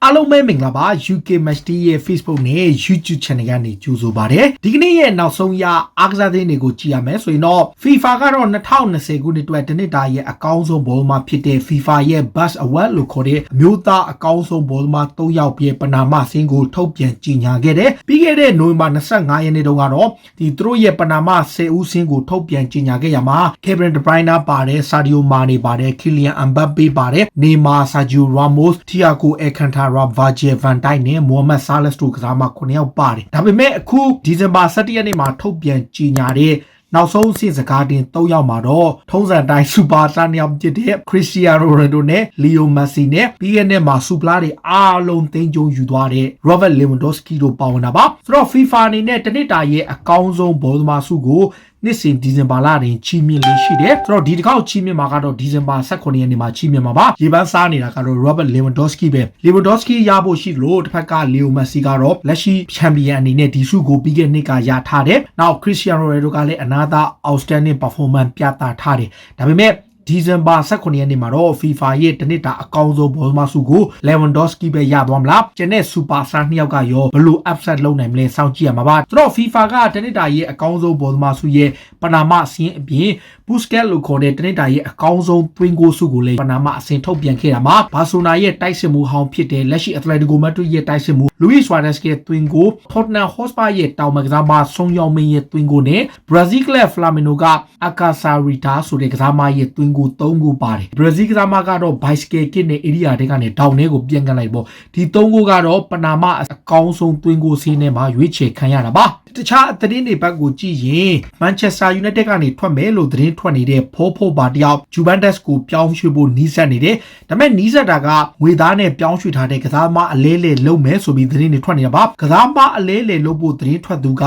အားလုံးပဲမင်္ဂလာပါ UK Match ရဲ့ Facebook နဲ့ YouTube Channel ကနေကြိုဆိုပါရစေဒီကနေ့ရဲ့နောက်ဆုံးရအားကစားသတင်းတွေကိုကြည့်ရမယ်ဆိုရင်တော့ FIFA ကတော့2020ခုနှစ်အတွက်တနစ်တာရဲ့အကောင်းဆုံးဘောလုံးမှာဖြစ်တဲ့ FIFA ရဲ့ Best Award လို့ခေါ်တဲ့အမျိုးသားအကောင်းဆုံးဘောလုံးမှာ3ယောက်ပြည့်ပနာမဆင်းကိုထုတ်ပြန်ကြေညာခဲ့တယ်ပြီးခဲ့တဲ့နိုဝင်ဘာ25ရက်နေ့တုန်းကတော့ဒီသူတို့ရဲ့ပနာမ10ဦးဆင်းကိုထုတ်ပြန်ကြေညာခဲ့ရမှာ Kevin De Bruyne ပါတယ် Sadio Mane ပါတယ် Kylian Mbappe ပါတယ် Neymar Sergio Ramos Thiago Alcantara Virgil van Dijk နဲ့ Mohamed Salah တို့ကစားမှာ9ယောက်ပါတယ်ဒါပေမဲ့အခုဒီဇင်ဘာ17ရက်နေ့မှာထုတ်ပြန်ကြေညာတဲ့နောက်ဆုံးအဆင့်စကားတင်3ယောက်မှာတော့ထုံးစံတိုင်းစူပါစတာနှစ်ယောက်ဖြစ်တဲ့ Cristiano Ronaldo နဲ့ Leo Messi နဲ့ပြီးခဲ့တဲ့မှာစူပလာတွေအားလုံးသိမ်းကျုံယူသွားတဲ့ Robert Lewandowski တို့ပါဝင်တာပါဆိုတော့ FIFA အနေနဲ့တနစ်တာရဲ့အကောင်းဆုံးဘောလုံးသမားစုကိုနှစ်စဉ်ဒီဇင်ဘာလတွင်ချီးမြှင့်လေးရှိတယ်ဆိုတော့ဒီတစ်ခေါက်ချီးမြှင့်မှာကတော့ဒီဇင်ဘာ18ရက်နေ့မှာချီးမြှင့်မှာပါရေပန်းစားနေတာကတော့ Robert Lewandowski ပဲ Lewandowski ရဖို့ရှိလို့တစ်ဖက်က Leo Messi ကတော့လက်ရှိချန်ပီယံအနေနဲ့ဒီစုကိုပြီးခဲ့နှစ်ကရထားတယ်နောက် Cristiano Ronaldo ကလည်းအနာသာ outstanding performance ပြသထားတယ်ဒါပေမဲ့ဒီဇင်ဘာ18ရက်နေ့မှာတော့ FIFA ရဲ့တနစ်တာအကောင်းဆုံးဘောလုံးမဆုကို Lewandowski ပဲရသွားမလားကျန်တဲ့ superstar နှစ်ယောက်ကရောဘယ်လို upset လုပ်နိုင်မလဲစောင့်ကြည့်ရမှာပါဆိုတော့ FIFA ကတနစ်တာရဲ့အကောင်းဆုံးဘောလုံးမဆုရဲ့ပနာမအဆင့်အပြင် Busquets လို့ခေါ်တဲ့တနစ်တာရဲ့အကောင်းဆုံး twin goal ဆုကိုလည်းပနာမအဆင့်ထုတ်ပြန်ခဲ့တာမှာဘာဆိုနာရဲ့တိုက်စစ်မှုဟောင်းဖြစ်တဲ့လက်ရှိ Atletico Madrid ရဲ့တိုက်စစ်မှု Luis Suarez ရဲ့ twin goal Tottenham Hotspur ရဲ့တောင်မကစားမဆုံးယောင်မင်းရဲ့ twin goal နဲ့ Brazil က Flamengo က Akasarita ဆိုတဲ့ကစားမရဲ့ twin goal 3ခုပါတယ် Brazil ကစားမကတော့ bicycle kit နဲ့ area တွေကနေတောင်ထဲကိုပြန်ကန်လိုက်ပေါ့ဒီ3ခုကတော့ပနာမအကောင်းဆုံး twin goal စီးနဲ့မှာရွေးချယ်ခံရတာပါတခြားသတင်းတွေဘက်ကိုကြည့်ရင် Manchester United ကနေထွက်မယ်လို့သတင်းထွက်နေတဲ့ဖိုးဖိုးပါတယောက် Juventus ကိုပြောင်းရွှေ့ဖို့နီးစပ်နေတယ်ဒါပေမဲ့နီးစပ်တာကငွေသားနဲ့ပြောင်းရွှေ့ထားတဲ့ကစားမအလဲလဲလုပ်မယ်ဆိုပြီးသတင်းတွေထွက်နေတာပါကစားမအလဲလဲလုပ်ဖို့သတင်းထွက်သူက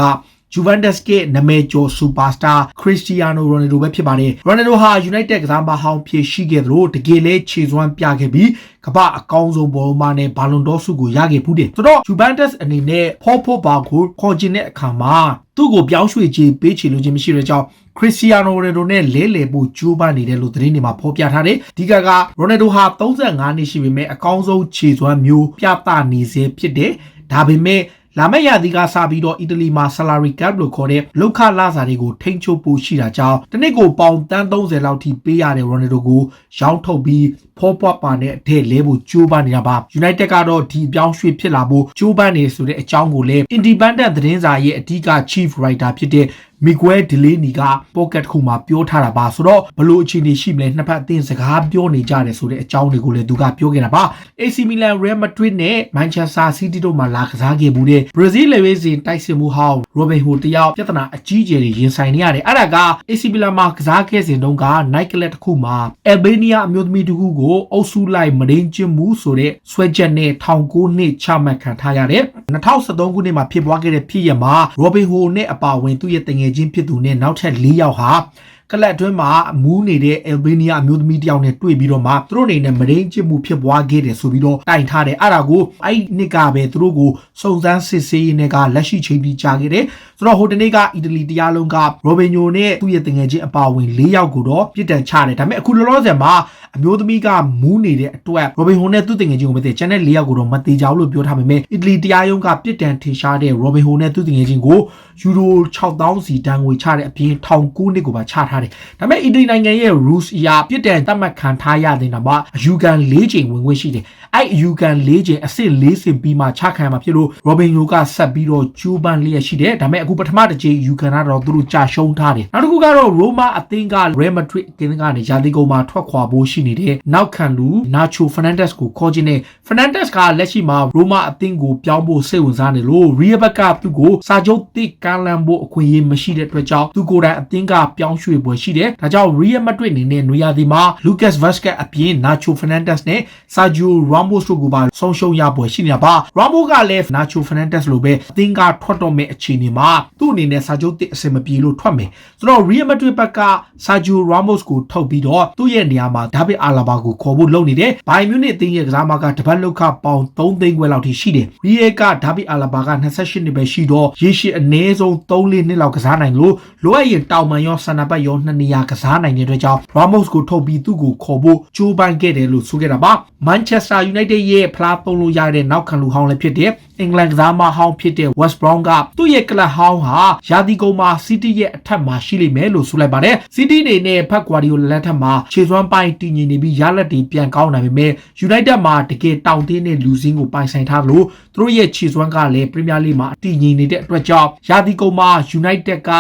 Juventus ကနာမည်ကျော် superstar Cristiano Ronaldo ပဲဖြစ်ပါတယ် Ronaldo ဟာ United ကစားမဟောင်းဖြစ်ရှိခဲ့သလိုတကယ်လဲခြေစွမ်းပြခဲ့ပြီးကမ္ဘာအကောင်းဆုံးဘောလုံးမနဲ့ Ballon d'Or ဆုကိုရခဲ့ဘူးတယ်ဆိုတော့ Juventus အနေနဲ့ Paul ဘာကိုခေါ်ချင်တဲ့အခါမှာသူ့ကိုပြောင်းရွှေ့ခြင်းပေးချေလို့ခြင်းမရှိတဲ့ကြောင့် Cristiano Ronaldo နဲ့လဲလှယ်ဖို့ကြိုးပမ်းနေတယ်လို့သတင်းတွေမှာဖော်ပြထားတယ်ဒီကRonaldo ဟာ35နှစ်ရှိပေမဲ့အကောင်းဆုံးခြေစွမ်းမျိုးပြသနေစေဖြစ်တယ်ဒါပေမဲ့လာမယ့်ရာသီကစပြီးတော့အီတလီမှာ salary cap လို့ခေါ်တဲ့လောက်ခလစာတွေကိုထိန်းချုပ်ဖို့ရှိတာကြောင့်တနစ်ကိုပေါင်တန်း30လောက်ထိပေးရတဲ့ Ronaldo ကိုရောင်းထုတ်ပြီးဖောပွားပါနဲ့အထက်လဲဖို့ကြိုးပမ်းနေတာပါ United ကတော့ဒီအပြောင်းရွှေ့ဖြစ်လာဖို့ကြိုးပမ်းနေဆိုတဲ့အကြောင်းကိုလည်း Independent သတင်းစာရဲ့အဓိက Chief Writer ဖြစ်တဲ့Miguel Delaney က pocket ခုမှာပြောထားတာပါဆိုတော့ဘလို့အခြေအနေရှိမလဲနှစ်ဖက်အသင်းစကားပြောနေကြတယ်ဆိုတဲ့အကြောင်းတွေကိုလည်းသူကပြောခဲ့တာပါ AC Milan Real Madrid နဲ့ Manchester City တို့မှလာကစားခဲ့မှုတဲ့ Brazil လေဝေးစဉ်တိုက်စစ်မှုဟောင်း Robinho တယောက်ပြဿနာအကြီးအကျယ်ရင်ဆိုင်နေရတယ်အဲ့ဒါက AC Milan မှာကစားခဲ့စဉ်တုန်းက night club တစ်ခုမှာ Albania အမျိုးသမီးတစ်ခုကိုအုပ်စုလိုက်မရင်းကျမှုဆိုတဲ့ဆွဲချက်နဲ့19နှစ်ချမှတ်ခံထားရတယ်2013ခုနှစ်မှာဖြစ်ပွားခဲ့တဲ့ဖြစ်ရပ်မှာ Robinho နဲ့အပါအဝင်သူ့ရဲ့တငယ်ချင်းဖြစ်သူနဲ့နောက်ထပ်4ယောက်ဟာကလပ်အတွင်းမှာမူးနေတဲ့ Albania အမျိုးသမီးတယောက်နဲ့တွေ့ပြီးတော့မှသူတို့အနေနဲ့မရင်းချစ်မှုဖြစ်ပွားခဲ့တယ်ဆိုပြီးတော့တိုင်ထားတယ်အဲ့ဒါကိုအဲ့နှစ်ကပဲသူတို့ကိုစုံစမ်းစစ်ဆေးရင်းကလက်ရှိချိန်ပြီးကြားခဲ့တယ်ဆိုတော့ဟိုတနေ့ကအီတလီတရားလုံးက Robinho နဲ့သူ့ရဲ့တငယ်ချင်းအပါအဝင်4ယောက်ကိုတော့ပြစ်ဒဏ်ချတယ်ဒါပေမဲ့အခုလောလောဆယ်မှာအမျိုးသမီးကမူးနေတဲ့အတွက် Robinho နဲ့သူ့တငယ်ချင်းကိုမသိချန်တဲ့4ယောက်ကိုတော့မသိကြဘူးလို့ပြောထားပေမဲ့အီတလီတရားရုံးကပြစ်ဒဏ်ထင်ရှားတဲ့ Robinho နဲ့သူ့တငယ်ချင်းကိုယူရို6000စီတန်ငွေချတဲ့အပြင်19နှစ်ကိုပါချထားတယ်ဒါပေမဲ့အီတလီနိုင်ငံရဲ့ rules အရပြစ်ဒဏ်သတ်မှတ်ခံထားရတဲ့နောက်မှာအယူခံ4ချိန်ဝင်ခွင့်ရှိတယ်အဲ့အယူခံ4ချိန်အစ်စ်4ဆင်ပြီးမှချခံရမှာဖြစ်လို့ Robinho ကဆက်ပြီးတော့ကျိုးပန်းလျက်ရှိတယ်ဒါပေမဲ့အခုပထမတစ်ချိန်ယူခံတော့သူတို့ကြာရှုံးထားတယ်နောက်တစ်ခုကတော့ Roma အသင်းက Real Madrid အသင်းကနေရာသီကုန်မှာထွက်ခွာဖို့ရှိနေတဲ့နောက်ခံလူ Nacho Fernandez ကိုခေါ်ခြင်းနဲ့ Fernandez ကလက်ရှိမှာ Roma အသင်းကိုပြောင်းဖို့စိတ်ဝင်စားနေလို့ Real ဘက်ကသူ့ကိုစာချုပ်တိကမ်းလှမ်းဖို့အခွင့်အရေးမရှိတဲ့အတွက်ကြောင့်သူကိုယ်တိုင်အသင်းကပြောင်းရွှေ့ပွဲရှိတယ်ဒါကြောင့် Real Madrid အနေနဲ့နွေရာသီမှာ Lucas Vazquez အပြင် Nacho Fernandez နဲ့ Sergio Ramos တို့ကိုပါဆုံးရှုံးရပွဲရှိနေတာပါ Ramos ကလည်း Nacho Fernandez လိုပဲအသင်းကထွက်တော့မဲ့အခြေအနေမှာသူ့အနေနဲ့စာချုပ်တစ်အဆင်မပြေလို့ထွက်မယ်ဆိုတော့ Real Madrid ဘက်က Sergio Ramos ကိုထုတ်ပြီးတော့သူ့ရဲ့နေရာမှာ David Alaba ကိုခေါ်ဖို့လုပ်နေတယ် Bayern Munich အသင်းရဲ့ကစားမကတပတ်လောက်ခပေါင်3သိန်းခွဲလောက်ထိရှိတယ် Real က David Alaba က28နှစ်ပဲရှိတော့ရေရှည်အနည်းဆုံး3-4နှစ်လောက်ကစားနိုင်လို့လိုအပ်ရင်တောင်မှန်ရောဆန်နာဘတ်ရော 2ကစားနိုင်တဲ့အတွက်ကြောင့် Ramos ကိုထုတ်ပြီးသူ့ကိုခေါ်ဖို့ကြိုးပမ်းခဲ့တယ်လို့ဆိုခဲ့တာပါ Manchester United ရဲ့ဖလားသုံးလို့ရတဲ့နောက်ခံလူဟောင်းလည်းဖြစ်တဲ့အင်္ဂလန်ကစားမဟောင်းဖြစ်တဲ့ West Brom ကသူ့ရဲ့ကလပ်ဟောင်းဟာရာသီကုန်မှာ City ရဲ့အထက်မှာရှိလိမ့်မယ်လို့ဆိုလိုက်ပါတယ် City အနေနဲ့ဖက်ကွာဒီယိုလက်ထက်မှာခြေစွမ်းပိုင်းတည်ငြိမ်နေပြီးရလဒ်တွေပြန်ကောင်းနိုင်ပေမဲ့ United မှာတကယ်တောင့်တင်းတဲ့လူစင်းကိုပိုင်ဆိုင်ထားလို့သူတို့ရဲ့ခြေစွမ်းကလည်း Premier League မှာတည်ငြိမ်နေတဲ့အတွက်ကြောင့်ရာသီကုန်မှာ United က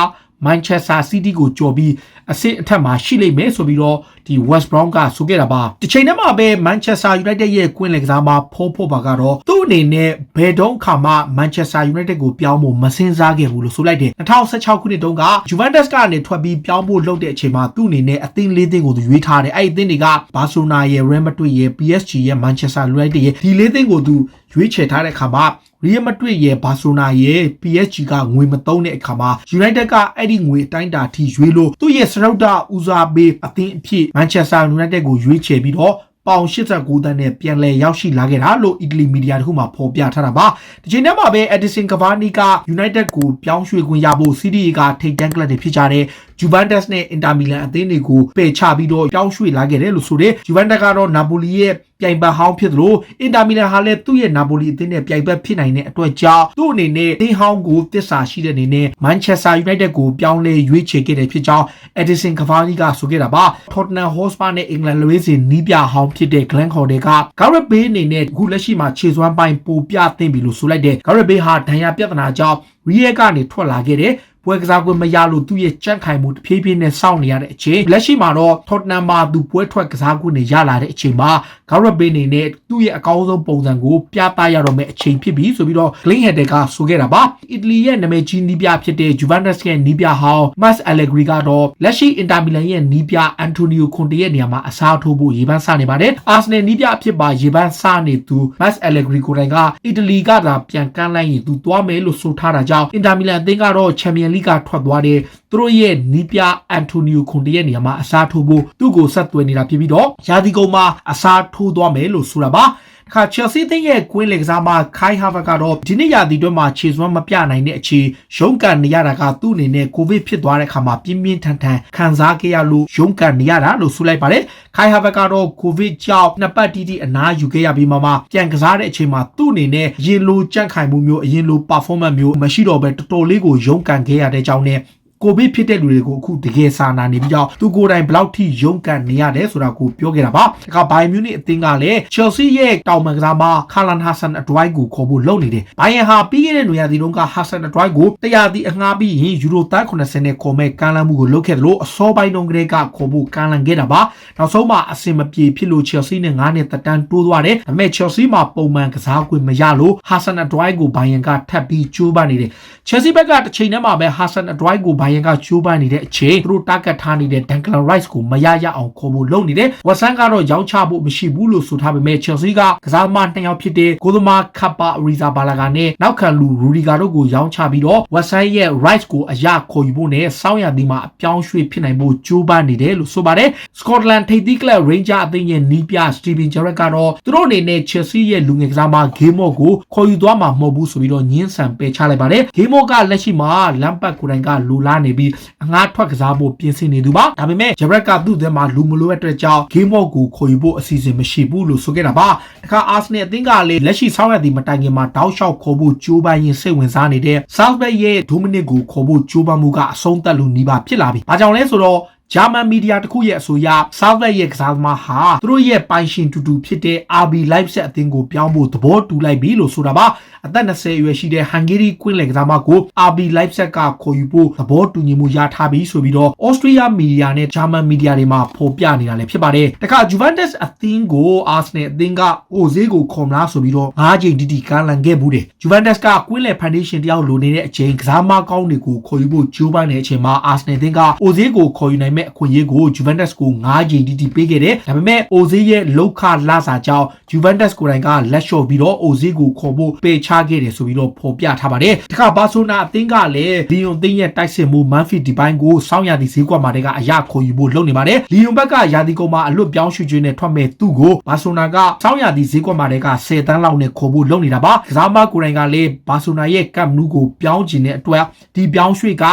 Manchester City ကိုကြော်ပြီးအဆင့်အထက်မှာရှိလိမ့်မယ်ဆိုပြီးတော့ဒီ West Brom ကဆိုခဲ့တာပါတစ်ချိန်တည်းမှာပဲ Manchester United ရဲ့ကွင်းလယ်ကစားမဖိုးပါကတော့သူ့အနေနဲ့ဘယ်တော့ခါမှ Manchester United ကိုပြောင်းဖို့မစင်စားခဲ့ဘူးလို့ဆိုလိုက်တယ်2016ခုနှစ်တုန်းက Juventus ကနေထွက်ပြီးပြောင်းဖို့လုပ်တဲ့အချိန်မှာသူ့အနေနဲ့အသင်း၄သင်းကိုသူရွေးထားတယ်အဲ့ဒီအသင်းတွေက Barcelona ရဲ့ Real Madrid ရဲ့ PSG ရဲ့ Manchester United ရဲ့ဒီ၄သင်းကိုသူရွေးချယ်ထားတဲ့အခါမှာ Real Madrid ရဲ့ Barcelona ရဲ့ PSG ကငွေမသုံးတဲ့အခါမှာ United ကအဲ့ဒီငွေအတိုင်းတာထိရွေးလို့သူ့ရဲ့စရုပ်တာဦးစားပေးအသင်းအဖြစ် Manchester United ကိုရွေးချယ်ပြီးတော့ပေါင်89တန်းနဲ့ပြန်လည်ရောက်ရှိလာခဲ့တာလို့ Italy media တခုမှဖော်ပြထားတာပါဒီချိန်ထဲမှာပဲ Edinson Cavani က United ကိုပြောင်းရွှေ့ခွင့်ရဖို့ City ကထိပ်တန်းကလပ်တွေဖြစ်ကြတဲ့ Juventus နဲ့ Inter Milan အသင်းတွေကိုပယ်ချပြီးတော့ပြောင်းရွှေ့လာခဲ့တယ်လို့ဆိုတဲ့ Juventus ကတော့ Napoli ရဲ့ပြိုင်ဘက်ဟောင်းဖြစ်သလို Inter Milan ဟာလည်းသူ့ရဲ့ Napoli အသင်းနဲ့ပြိုင်ဘက်ဖြစ်နိုင်တဲ့အတွက်ကြောင့်သူ့အနေနဲ့အသင်းဟောင်းကိုသစ္စာရှိတဲ့အနေနဲ့ Manchester United ကိုပြောင်းလဲရွေးချယ်ခဲ့တဲ့ဖြစ်ကြောင်း Edinson Cavani ကဆိုခဲ့တာပါ Tottenham Hotspur နဲ့ England လွေးစဉ်နီးပြဟောင်းဖြစ်တဲ့ Glenn Hoddle က Gareth Bale အနေနဲ့အခုလက်ရှိမှာခြေစွမ်းပိုင်းပိုပြသင့်ပြီလို့ဆိုလိုက်တယ် Gareth Bale ဟာဒဏ်ရာပြဿနာကြောင့် Real ကနေထွက်လာခဲ့တဲ့ပွဲကစားကွင်းမရလို့သူ့ရဲ့ကြန့်ခိုင်မှုတဖြည်းဖြည်းနဲ့စောင့်နေရတဲ့အချိန်လက်ရှိမှာတော့ Tottenham မှာသူပွဲထွက်ကစားကွင်းနေရလာတဲ့အချိန်မှာ Gareth Bale အနေနဲ့သူ့ရဲ့အကောင်းဆုံးပုံစံကိုပြသရတော့မယ့်အချိန်ဖြစ်ပြီဆိုပြီးတော့ Glenn Hoddle ကဆိုခဲ့တာပါ Italy ရဲ့နာမည်ကြီးနီးပြဖြစ်တဲ့ Juventus ရဲ့နီးပြဟောင်း Max Allegri ကတော့လက်ရှိ Inter Milan ရဲ့နီးပြ Antonio Conte ရဲ့နေရာမှာအစားထိုးဖို့ရေပန်းစနေပါတယ် Arsenal နီးပြအဖြစ်ပါရေပန်းစနေသူ Max Allegri ကိုယ်တိုင်က Italy ကသာပြန်ကမ်းလိုက်ရင်သူသွားမယ်လို့ဆိုထားတာကြောင့် Inter Milan အသင်းကတော့ Champions League ကထွက်သွားတဲ့သူတို့ရဲ့နီးပြ Antonio Conte ရဲ့နေရာမှာအစားထိုးဖို့သူ့ကိုဆက်သွယ်နေတာဖြစ်ပြီးတော့ရာသီကုန်မှာအစားထိုးသွားမယ်လို့ဆိုတာပါခါ Chelsea သင်းရဲ့ကွင်းလယ်ကစားမ Kai Havertz ကတော့ဒီနေ့ရာသီတွင်းမှာခြေစွမ်းမပြနိုင်တဲ့အခြေရုန်းကန်နေရတာကသူ့အနေနဲ့ကိုဗစ်ဖြစ်သွားတဲ့အခါမှာပြင်းပြင်းထန်ထန်ခံစားခဲ့ရလို့ရုန်းကန်နေရတာလို့ဆိုလိုက်ပါတယ် Kai Havertz ကတော့ကိုဗစ်ကြောင့်နှစ်ပတ်တိတိအနားယူခဲ့ရပြီးမှပြန်ကစားတဲ့အချိန်မှာသူ့အနေနဲ့ရင်လိုကြန့်ခိုင်မှုမျိုးအရင်လို performance မျိုးမရှိတော့ဘဲတော်တော်လေးကိုရုန်းကန်ခဲ့ရတဲ့ကြောင်းနဲ့ကိုဗစ်ဖြစ်တဲ့လူတွေကိုအခုတကယ်စာနာနေပြီးတော့သူကိုယ်တိုင်ဘယ်လောက်ထိရုန်းကန်နေရတယ်ဆိုတာကိုပြောခဲ့တာပါ။ဒါကဘိုင်မြူနစ်အသင်းကလည်း Chelsea ရဲ့တောင်ပံကစားမ Haaland Hassan Odoi ကိုခေါ်ဖို့လုပ်နေတယ်။ဘိုင်ယန်ဟာပြီးခဲ့တဲ့နွေရာသီတုန်းက Hassan Odoi ကို100တီအငှားပြီးရင်ယူရို80နဲ့ခေါ်မဲ့ကမ်းလှမ်းမှုကိုလုပ်ခဲ့တယ်လို့အစောပိုင်းတုန်းကတည်းကခေါ်ဖို့ကမ်းလှမ်းခဲ့တာပါ။နောက်ဆုံးမှာအဆင်မပြေဖြစ်လို့ Chelsea နဲ့9နှစ်သက်တမ်းတိုးသွားတယ်။ဒါပေမဲ့ Chelsea မှာပုံမှန်ကစားခွင့်မရလို့ Hassan Odoi ကိုဘိုင်ယန်ကထပ်ပြီးကြိုးပမ်းနေတယ်။ Chelsea ဘက်ကတစ်ချိန်တည်းမှာပဲ Hassan Odoi ကိုဘိုင်ယန်ကကြိုးပမ်းတဲ့အချိန်သူတို့ target ထားနေတဲ့ Declan Rice ကိုမရအောင်ခေါ်ဖို့လုပ်နေတယ်။ Watson ကတော့ရောင်းချဖို့မရှိဘူးလို့ဆိုထားပေမဲ့ Chelsea ကကစားသမား2ယောက်ဖြစ်တဲ့ကိုသမား Kepa Arrizabalaga နဲ့နောက်ခံလူ Rudiger တို့ကိုရောင်းချပြီးတော့ Watson ရဲ့ Rice ကိုအရခေါ်ယူဖို့နဲ့စောင်းရသည်မှာအပြောင်းရွှေ့ဖြစ်နိုင်ဖို့ကြိုးပမ်းနေတယ်လို့ဆိုပါတယ်။ Scotland ထိပ်သီးကလပ် Rangers အသင်းရဲ့နီးပြ Steven Gerrard ကတော့သူတို့အနေနဲ့ Chelsea ရဲ့လူငယ်ကစားမ Gilmour ကိုခေါ်ယူသွားမှာမဟုတ်ဘူးဆိုပြီးတော့ညှင်းဆန်ပယ်ချလိုက်ပါတယ်။ Gilmour ကလက်ရှိမှာ Lampard ကိုယ်တိုင်ကလူလာနေပြီးအငှားထွက်ကစားဖို့ပြင်ဆင်နေသူပါဒါပေမဲ့ Gerrard ကသူ့အသင်းမှာလူမလိုတဲ့အတွက်ကြောင့် Gilmour ကိုခေါ်ယူဖို့အစီအစဉ်မရှိဘူးလို့ဆိုခဲ့တာပါတခါ Arsenal အသင်းကလည်းလက်ရှိဆောင်းရသည်မတိုင်ခင်မှာတောက်လျှောက်ခေါ်ဖို့ကြိုးပမ်းရင်းစိတ်ဝင်စားနေတဲ့ Southgate ရဲ့ Dominic ကိုခေါ်ဖို့ကြိုးပမ်းမှုကအဆုံးသတ်လို့နီးပါဖြစ်လာပြီ။ဘာကြောင့်လဲဆိုတော့ဂျာမန်မီဒီယာတခုရဲ့အဆိုအရ Southgate ရဲ့ကစားသမားဟာသူတို့ရဲ့ပိုင်ရှင်တူဖြစ်တဲ့ RB Leipzig အသင်းကိုပြောင်းဖို့သဘောတူလိုက်ပြီလို့ဆိုတာပါအသက်20အရွယ်ရှိတဲ့ Hungary ကွင်းလယ်ကစားသမားကို RB Leipzig ကခေါ်ယူဖို့သဘောတူညီမှုရထားပြီဆိုပြီးတော့ Austria မီဒီယာနဲ့ဂျာမန်မီဒီယာတွေမှာဖော်ပြနေတာလည်းဖြစ်ပါတယ်တခါ Juventus အသင်းကို Arsenal အသင်းကအိုဈေးကိုခေါ်မလားဆိုပြီးတော့5ချိန်တိကမ်းလှမ်းခဲ့ဘူးတယ် Juventus ကကွင်းလယ် foundation တယောက်လိုနေတဲ့အချိန်ကစားသမားကောင်းတွေကိုခေါ်ယူဖို့ကြိုးပမ်းနေတဲ့အချိန်မှာ Arsenal အသင်းကအိုဈေးကိုခေါ်ယူနိုင်မဲ့အခွင့်အရေးကို Juventus ကို9ချိန်တိပေးခဲ့တယ်ဒါပေမဲ့အိုဈေးရဲ့လောက်ခလာစာကြောင့် Juventus ကိုယ်တိုင်ကလက်လျှော့ပြီးတော့အိုဈေးကိုခေါ်ဖို့ပယ်ချခဲ့တယ်ဆိုပြီးတော့ဖော်ပြထားပါတယ်တခါဘာဆိုနာအသင်းကလည်းလီယွန်အသင်းရဲ့တိုက်စစ်မှု Memphis Depay ကိုစောင်းရသည့်ဈေးကွက်မှာတကအရခေါ်ယူဖို့လုပ်နေပါတယ်လီယွန်ဘက်ကရာသီကုန်မှာအလွတ်ပြောင်းရွှေ့ခြင်းနဲ့ထွက်မဲ့သူ့ကိုဘာဆိုနာကစောင်းရသည့်ဈေးကွက်မှာတက10တန်းလောက်နဲ့ခေါ်ဖို့လုပ်နေတာပါကစားမကိုယ်တိုင်ကလည်းဘာဆိုနာရဲ့ကပ်နူးကိုပြောင်းကျင်တဲ့အတွက်ဒီပြောင်းရွှေ့က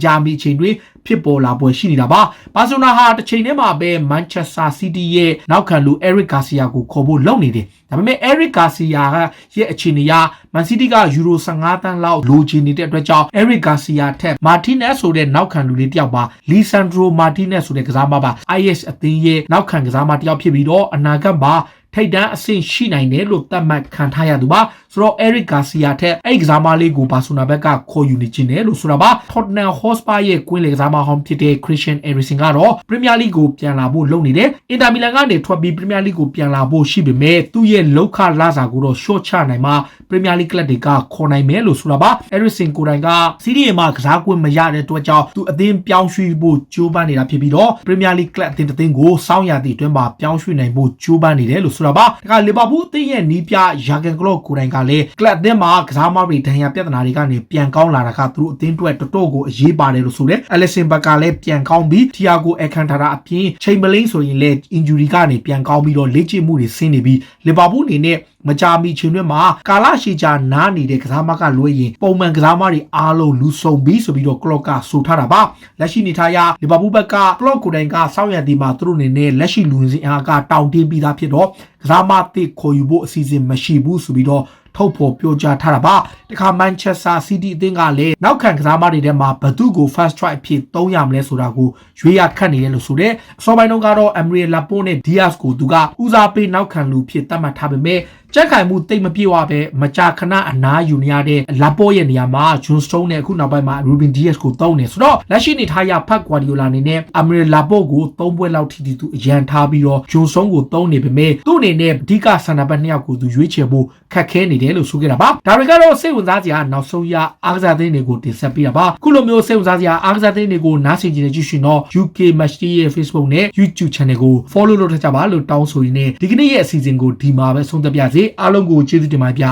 ကြာမီအချိန်တွေဖြစ်ပေါ်လာပွဲရှိနေတာပါဘာစီလိုနာဟာတစ်ချိန်တည်းမှာပဲမန်ချက်စတာစီးတီးရဲ့နောက်ခံလူအဲရစ်ဂါစီယာကိုခေါ်ဖို့လုပ်နေတယ်ဒါပေမဲ့အဲရစ်ဂါစီယာရဲ့အခြေအနေအရမန်စီးတီးကယူရို15တန်းလောက်လိုချင်နေတဲ့အတွက်ကြောင့်အဲရစ်ဂါစီယာထက်မာတီနက်ဆိုတဲ့နောက်ခံလူလေးတစ်ယောက်ပါလီဆန်ဒရိုမာတီနက်ဆိုတဲ့ကစားမပါ IS အသင်းရဲ့နောက်ခံကစားမတစ်ယောက်ဖြစ်ပြီးတော့အနာဂတ်မှာထိတ်တန်းအဆင့်ရှိနိုင်တယ်လို့သတ်မှတ်ခံထားရသူပါဆိုတော့ Eric Garcia ထက်အဲ့ကစားမလေးကိုဘာဆိုနာဘက်ကခေါ်ယူနေခြင်းတယ်လို့ဆိုတာပါ Tottenham Hotspur ရဲ့ကွင်းလေကစားမဟောင်းဖြစ်တဲ့ Christian Eriksen ကတော့ Premier League ကိုပြန်လာဖို့လုပ်နေတယ် Inter Milan ကနေထွက်ပြီး Premier League ကိုပြန်လာဖို့ရှိပေမဲ့သူ့ရဲ့လောက်ခလာစာကိုတော့ short ချနိုင်မှာ Premier League ကလပ်တွေကခေါ်နိုင်မယ်လို့ဆိုတာပါ Eriksen ကိုယ်တိုင်က Serie A မှာကစားကွင်းမရတဲ့အတွက်ကြောင့်သူအသင်းပြောင်းရွှေ့ဖို့ကြိုးပမ်းနေတာဖြစ်ပြီးတော့ Premier League ကလပ်အသင်းတစ်သင်းကိုစောင်းရသည့်အတွင်းမှာပြောင်းရွှေ့နိုင်ဖို့ကြိုးပမ်းနေတယ်လို့ဆိုတာပါဒါကလီဗာပူးအသင်းရဲ့နီးပြယာဂန်ကလော့ကိုယ်တိုင်ကလည်းကလပ်အသင်းမှာကစားမတွေဒဏ်ရာပြဿနာတွေကနေပြန်ကောင်းလာတာကသူတို့အသင်းအတွက်တော်တော်ကိုအရေးပါတယ်လို့ဆိုတယ်။ Alisson ဘက်ကလည်းပြန်ကောင်းပြီး Thiago Alcantara အပြင် Chamberlain ဆိုရင်လည်း injury ကနေပြန်ကောင်းပြီးတော့လေ့ကျင့်မှုတွေဆင်းနေပြီးလီဗာပူးအနေနဲ့မကြာမီချိန်တွင်မှာကာလရှည်ကြာနားနေတဲ့ကစားမကလွှဲရင်ပုံမှန်ကစားမတွေအားလုံးလူဆုံပြီးဆိုပြီးတော့ကလော့ကဆိုထားတာပါလက်ရှိနေထားရလီဗာပူးဘက်ကကလော့ကိုယ်တိုင်ကစောင့်ရသည်မှာသူတို့အနေနဲ့လက်ရှိလူဝင်စင်အားကတောင်းတင်းပြီးသားဖြစ်တော့ကစားမသစ်ခေါ်ယူဖို့အစီအစဉ်မရှိဘူးဆိုပြီးတော့ထုတ်ဖော်ပြောကြားထားတာပါတခါမန်ချက်စတာစီးတီးအသင်းကလည်းနောက်ခံကစားမတွေထဲမှာဘသူကို first try အဖြစ်သုံးရမလဲဆိုတာကိုရွေးရခတ်နေတယ်လို့ဆိုတဲ့အစောပိုင်းတုန်းကတော့ Emre Laporte နဲ့ Diaz ကိုသူကဦးစားပေးနောက်ခံလူဖြစ်သတ်မှတ်ထားပေမဲ့ကြက်ခိုင်မှုတိတ်မပြေဝပဲမကြာခဏအနားယူနေရတဲ့လာပေါ်ရဲ့နေရာမှာဂျွန်စတုန်းနဲ့အခုနောက်ပိုင်းမှာ Ruben Dias ကိုတုံးနေဆိုတော့လက်ရှိနေထားရဖတ်ဂွာဒီယိုလာအနေနဲ့အမရီလာပေါ်ကို3ပွဲလောက်ထိသူအရန်ထားပြီးတော့ဂျွန်စတုန်းကိုတုံးနေပေမဲ့သူ့အနေနဲ့အဓိကဆန္ဒပတ်2ယောက်ကိုသူရွေးချယ်ဖို့ခက်ခဲနေတယ်လို့ဆိုခဲ့တာပါဒါတွေကတော့စိတ်ဝင်စားစရာနောက်ဆုံးရအားကစားသင်းတွေကိုတင်ဆက်ပေးတာပါခုလိုမျိုးစိတ်ဝင်စားစရာအားကစားသင်းတွေကိုနားဆင်ကြည့်နေကြည့်ရှင်တော့ UK Match Day ရဲ့ Facebook နဲ့ YouTube Channel ကို follow လုပ်ထားကြပါလို့တောင်းဆိုရင်းနဲ့ဒီကနေ့ရဲ့အစီအစဉ်ကိုဒီမှာပဲဆုံးသက်ပြစေအားလုံးကိုကျေးဇူးတင်ပါတယ်ဗျ